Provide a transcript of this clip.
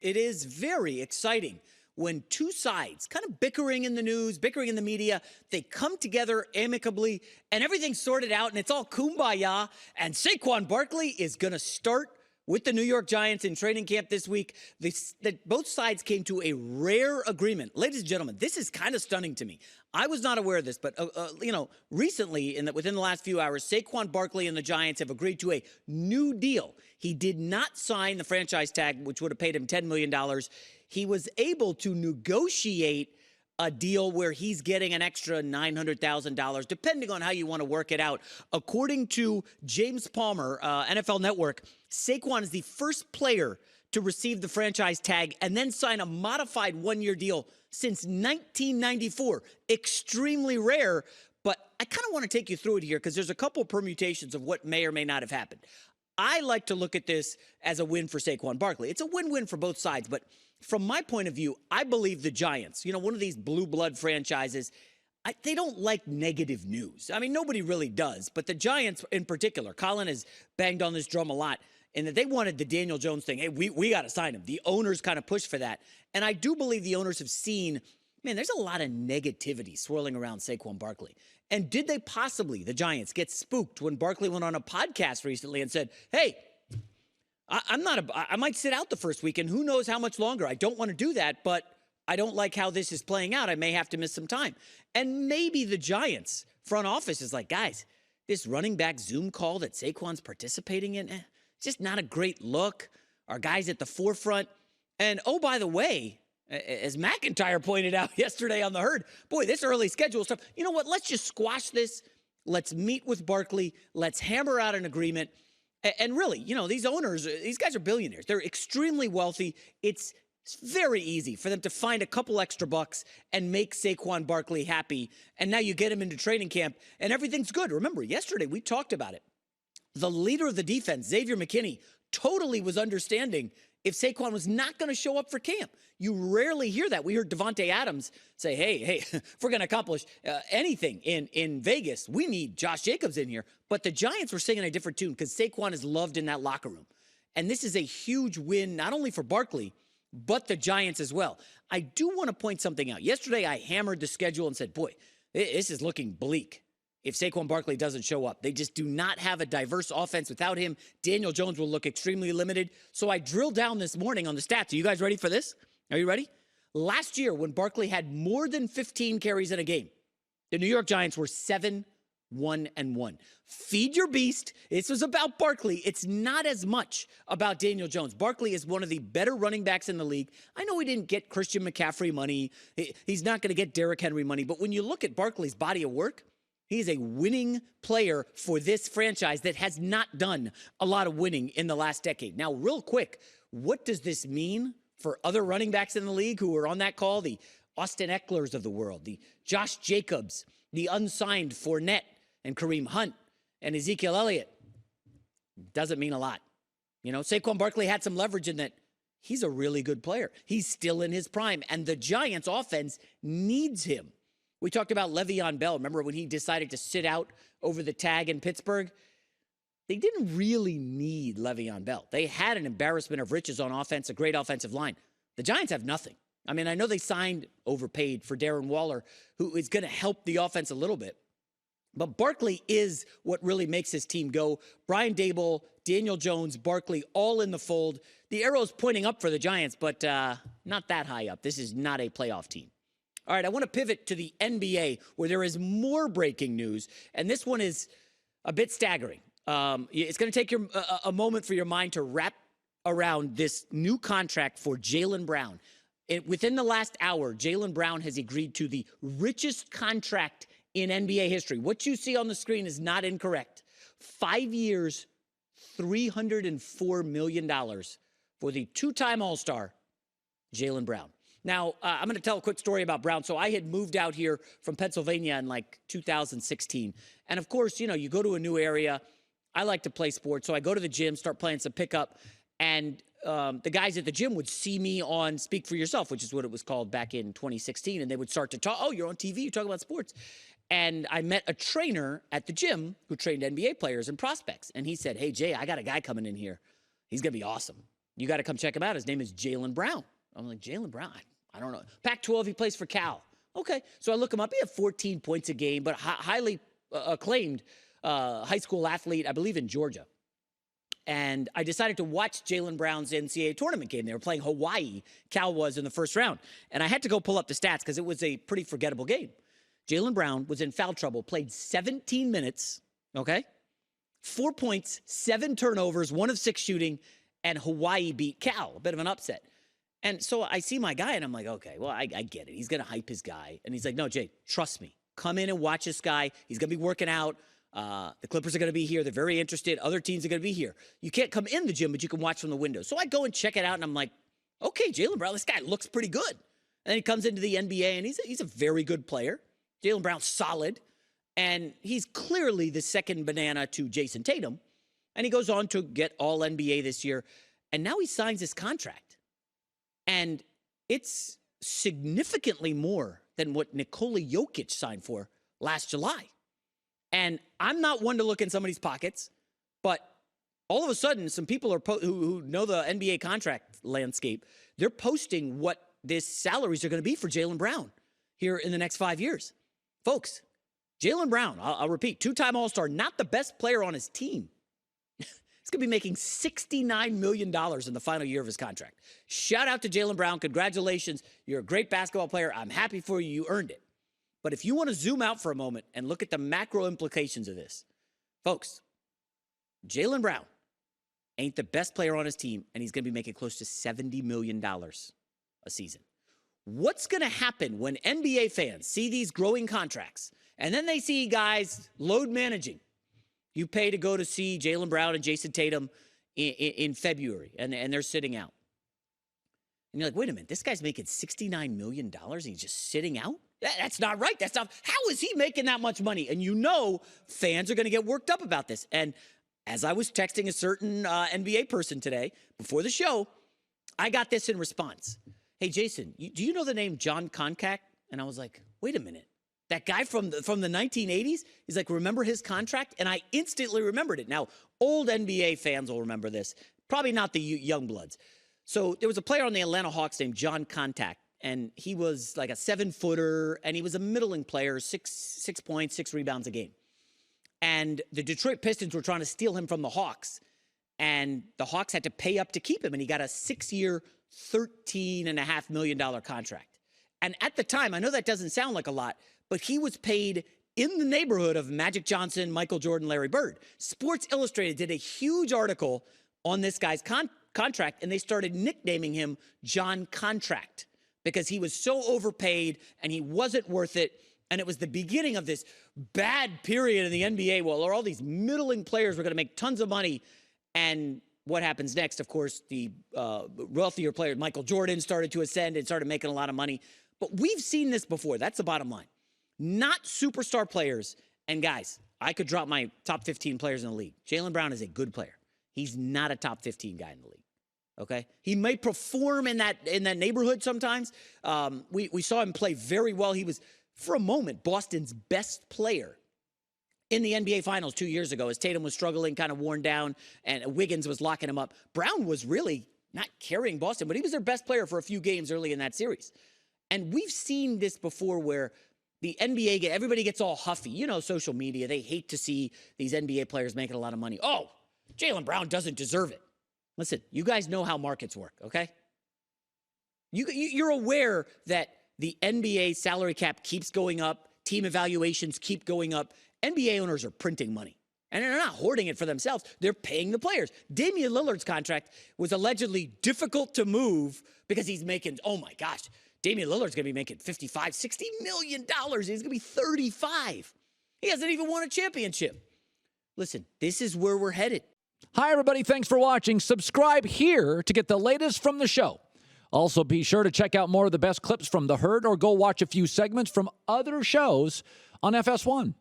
It is very exciting when two sides, kind of bickering in the news, bickering in the media, they come together amicably and everything's sorted out and it's all kumbaya. And Saquon Barkley is going to start with the New York Giants in training camp this week. Both sides came to a rare agreement. Ladies and gentlemen, this is kind of stunning to me. I was not aware of this, but recently, within the last few hours, Saquon Barkley and the Giants have agreed to a new deal. He did not sign the franchise tag, which would have paid him $10 million. He was able to negotiate a deal where he's getting an extra $900,000, depending on how you want to work it out. According to James Palmer, NFL Network, Saquon is the first player to receive the franchise tag and then sign a modified one-year deal since 1994. Extremely rare, but I kind of want to take you through it here because there's a couple permutations of what may or may not have happened. I like to look at this as a win for Saquon Barkley. It's a win-win for both sides, but from my point of view, I believe the Giants, one of these blue blood franchises, they don't like negative news. I mean, nobody really does, but the Giants in particular, Colin has banged on this drum a lot, and that they wanted the Daniel Jones thing. Hey, we got to sign him. The owners kind of pushed for that. And I do believe the owners have seen, man, there's a lot of negativity swirling around Saquon Barkley. And did they possibly, the Giants, get spooked when Barkley went on a podcast recently and said, hey, I might sit out the first week, and who knows how much longer. I don't want to do that, but I don't like how this is playing out. I may have to miss some time. And maybe the Giants front office is like, guys, this running back Zoom call that Saquon's participating in, just not a great look. Our guys at the forefront. And, oh, by the way, as McIntyre pointed out yesterday on The Herd, boy, this early schedule stuff, you know what? Let's just squash this. Let's meet with Barkley. Let's hammer out an agreement. And really, these owners, these guys are billionaires. They're extremely wealthy. It's very easy for them to find a couple extra bucks and make Saquon Barkley happy. And now you get him into training camp and everything's good. Remember, yesterday we talked about it. The leader of the defense, Xavier McKinney, totally was understanding if Saquon was not going to show up for camp. You rarely hear that. We heard Devontae Adams say, hey, if we're going to accomplish anything in Vegas, we need Josh Jacobs in here. But the Giants were singing a different tune because Saquon is loved in that locker room. And this is a huge win, not only for Barkley, but the Giants as well. I do want to point something out. Yesterday, I hammered the schedule and said, boy, this is looking bleak if Saquon Barkley doesn't show up. They just do not have a diverse offense without him. Daniel Jones will look extremely limited. So I drilled down this morning on the stats. Are you guys ready for this? Are you ready? Last year, when Barkley had more than 15 carries in a game, the New York Giants were 7-1-1. Feed your beast. This was about Barkley. It's not as much about Daniel Jones. Barkley is one of the better running backs in the league. I know he didn't get Christian McCaffrey money. He's not going to get Derrick Henry money. But when you look at Barkley's body of work, he's a winning player for this franchise that has not done a lot of winning in the last decade. Now, real quick, what does this mean for other running backs in the league who are on that call? The Austin Ecklers of the world, the Josh Jacobs, the unsigned Fournette and Kareem Hunt and Ezekiel Elliott. Doesn't mean a lot. Saquon Barkley had some leverage in that. He's a really good player. He's still in his prime, and the Giants offense needs him. We talked about Le'Veon Bell. Remember when he decided to sit out over the tag in Pittsburgh? They didn't really need Le'Veon Bell. They had an embarrassment of riches on offense, a great offensive line. The Giants have nothing. I mean, I know they signed overpaid for Darren Waller, who is going to help the offense a little bit. But Barkley is what really makes his team go. Brian Daboll, Daniel Jones, Barkley, all in the fold. The arrow's pointing up for the Giants, but not that high up. This is not a playoff team. All right, I want to pivot to the NBA, where there is more breaking news, and this one is a bit staggering. It's going to take a moment for your mind to wrap around this new contract for Jaylen Brown. Within the last hour, Jaylen Brown has agreed to the richest contract in NBA history. What you see on the screen is not incorrect. 5 years, $304 million for the two-time All-Star, Jaylen Brown. Now, I'm going to tell a quick story about Brown. So I had moved out here from Pennsylvania in 2016. And of course, you go to a new area. I like to play sports. So I go to the gym, start playing some pickup. And the guys at the gym would see me on Speak for Yourself, which is what it was called back in 2016. And they would start to talk, oh, you're on TV, you talk about sports. And I met a trainer at the gym who trained NBA players and prospects. And he said, hey, Jay, I got a guy coming in here. He's going to be awesome. You got to come check him out. His name is Jaylen Brown. I'm like, Jaylen Brown? I don't know. Pac-12, he plays for Cal. Okay, so I look him up. He had 14 points a game, but highly acclaimed high school athlete, I believe in Georgia. And I decided to watch Jaylen Brown's NCAA tournament game. They were playing Hawaii. Cal was in the first round. And I had to go pull up the stats because it was a pretty forgettable game. Jaylen Brown was in foul trouble, played 17 minutes, okay? 4 points, 7 turnovers, 1 of 6 shooting, and Hawaii beat Cal, a bit of an upset. And so I see my guy, and I'm like, okay, well, I get it. He's going to hype his guy. And he's like, no, Jay, trust me. Come in and watch this guy. He's going to be working out. The Clippers are going to be here. They're very interested. Other teams are going to be here. You can't come in the gym, but you can watch from the window. So I go and check it out, and I'm like, okay, Jaylen Brown, this guy looks pretty good. And then he comes into the NBA, and he's a very good player. Jaylen Brown's solid, and he's clearly the second banana to Jason Tatum. And he goes on to get all NBA this year, and now he signs his contract. And it's significantly more than what Nikola Jokic signed for last July. And I'm not one to look in somebody's pockets, but all of a sudden, some people are who know the NBA contract landscape, they're posting what these salaries are going to be for Jaylen Brown here in the next 5 years. Folks, Jaylen Brown, I'll repeat, 2-time All-Star, not the best player on his team. He's going to be making $69 million in the final year of his contract. Shout out to Jaylen Brown. Congratulations. You're a great basketball player. I'm happy for you. You earned it. But if you want to zoom out for a moment and look at the macro implications of this, folks, Jaylen Brown ain't the best player on his team, and he's going to be making close to $70 million a season. What's going to happen when NBA fans see these growing contracts, and then they see guys load managing? You pay to go to see Jaylen Brown and Jason Tatum in February, and they're sitting out. And you're like, wait a minute, this guy's making $69 million and he's just sitting out? That's not right. That's not. How is he making that much money? And you know fans are going to get worked up about this. And as I was texting a certain NBA person today before the show, I got this in response. Hey, Jason, do you know the name John Concact? And I was like, wait a minute. That guy from the 1980s? He's like, remember his contract? And I instantly remembered it. Now, old NBA fans will remember this. Probably not the young bloods. So there was a player on the Atlanta Hawks named John Concact. And he was like a 7-footer, and he was a middling player, 6 points, 6 rebounds a game. And the Detroit Pistons were trying to steal him from the Hawks, and the Hawks had to pay up to keep him, and he got a 6-year, $13.5 million contract. And at the time, I know that doesn't sound like a lot, but he was paid in the neighborhood of Magic Johnson, Michael Jordan, Larry Bird. Sports Illustrated did a huge article on this guy's contract, and they started nicknaming him John Contract, because he was so overpaid and he wasn't worth it. And it was the beginning of this bad period in the NBA where all these middling players were going to make tons of money. And what happens next? Of course, the wealthier players, Michael Jordan, started to ascend and started making a lot of money. But we've seen this before. That's the bottom line. Not superstar players. And guys, I could drop my top 15 players in the league. Jaylen Brown is a good player. He's not a top 15 guy in the league. Okay, he may perform in that neighborhood sometimes. We saw him play very well. He was, for a moment, Boston's best player in the NBA Finals 2 years ago as Tatum was struggling, kind of worn down, and Wiggins was locking him up. Brown was really not carrying Boston, but he was their best player for a few games early in that series. And we've seen this before where the NBA, everybody gets all huffy. You know, social media, they hate to see these NBA players making a lot of money. Oh, Jaylen Brown doesn't deserve it. Listen, you guys know how markets work, okay? You're aware that the NBA salary cap keeps going up, team evaluations keep going up. NBA owners are printing money, and they're not hoarding it for themselves. They're paying the players. Damian Lillard's contract was allegedly difficult to move because he's making, oh my gosh, Damian Lillard's going to be making $55, $60 million. He's going to be 35. He hasn't even won a championship. Listen, this is where we're headed. Hi, everybody. Thanks for watching. Subscribe here to get the latest from the show. Also, be sure to check out more of the best clips from The Herd or go watch a few segments from other shows on FS1.